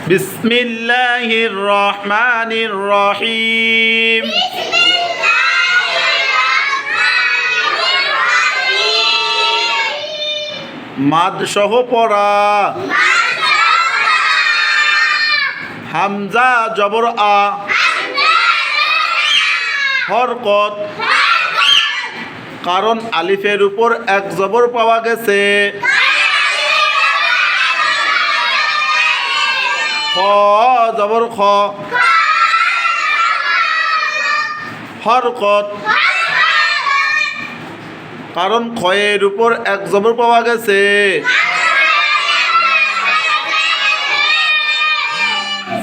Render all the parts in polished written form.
বিসমিল্লাহির রহমানির রহিম। মাদ সহ পড়া। হামজা জবর আ। হরকত, কারণ আলিফের উপর এক জবর পাওয়া গেছে। খ জবর খ। হরকত, কারণ খয়ের উপর এক জবর পাওয়া গেছে।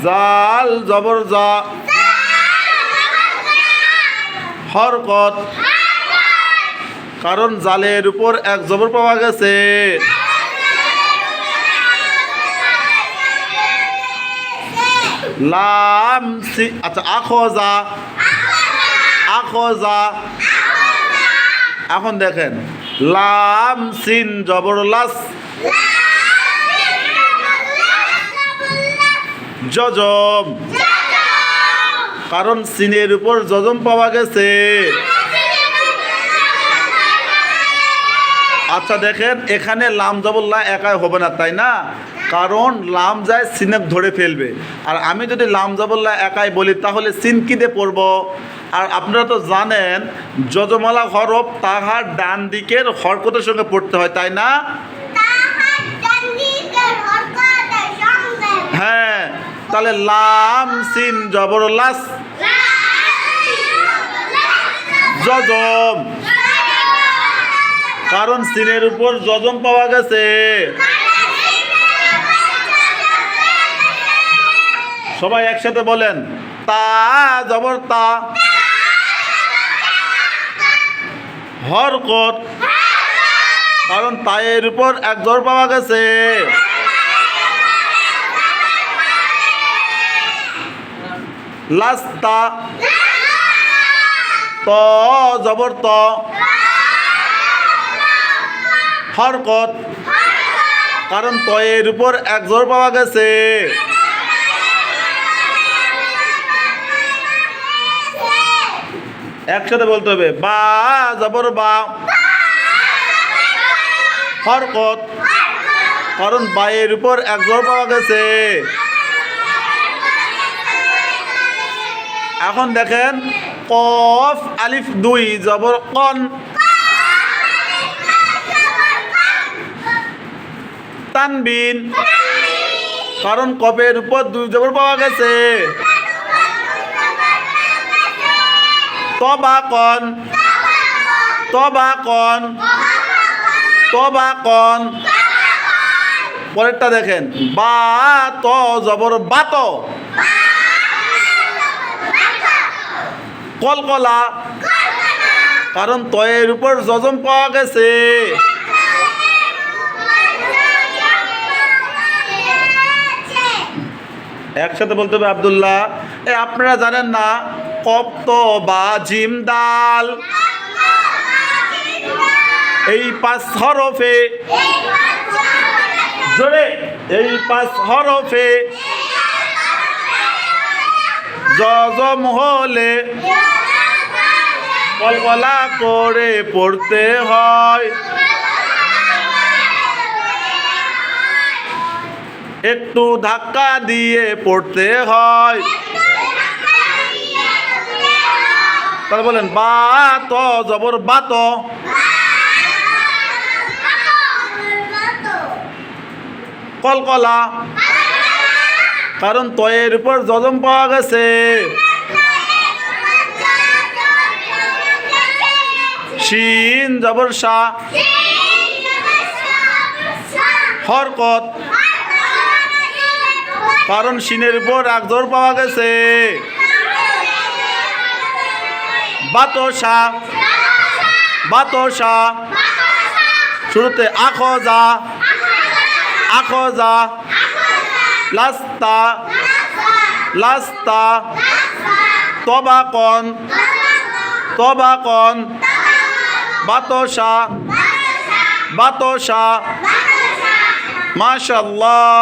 জাল জবর জা। হরকত, কারণ জালের উপর এক জবর পাওয়া গেছে। লাম সি, আচ্ছা আখোজা। আখোজা, এখন দেখেন লাম সিন জবর লাস। জজম, কারণ সিনের উপর জজম পাওয়া গেছে। আচ্ছা দেখেন এখানে লাম জবরলা একাই হবে না, তাই না? কারণ লাম যায় সিনেক ধরে ফেলবে। আর আমি যদি লাম জবরলা একাই বলি তাহলে সিন কি দিয়ে পড়ব? আর আপনারা তো জানেন যজমালা হরফ তাহার ডান দিকের হরকতের সঙ্গে পড়তে হয়, তাই না? হ্যাঁ, তাহলে লাম সিন জবর লাস। জজম, কারণ সিনের উপর জজম পাওয়া গেছে। সবাই একসাথে বলেন তা জবর তা। হরকত, কারণ তায়ের উপর এক জবর পাওয়া গেছে। লাস্তা, ত জবর ত। হরকত, কারণ তয়ের উপর এক জবর পাওয়া গেছে। একসাথে বলতে হবে বা জবর বা। হরকত, কারণ বায়ের উপর এক জবর পাওয়া গেছে। এখন দেখেন কফ আলিফ দুই জবর কন। তানবিন, কারণ কফের উপর দুই জবর পাওয়া গেছে। তবাকন, তবাকন, তবাকন। পরেরটা দেখেন বা ত জবর বাত। কলকলা, কারণ তয়ের উপর জজম পাওয়া গেছে। একসাথে বলতে হবে আব্দুল্লাহ। আপনারা জানেন না কফ তো বা জিম দাল এই পাঁচ হরফে, জোরে, এই পাঁচ হরফে জজম হলে কলকলা করে পড়তে হয়। একটু ধাক্কা দিয়ে পড়তে হয়। তাহলে বলেন বা ত জবর বাত। কলকলা, কারণ তয়ের উপর জজম পাওয়া গেছে। শিন জবর শা। হরকত, কারণ শিনের উপর এক জবর পাওয়া গেছে। বাতসা, বাতসা, শুরুতে আখোজা। আখোজা, লাস্তা, লাস্তা। তবাকন, তবাকন। বাতসা, বাতসা। মাশাআল্লাহ।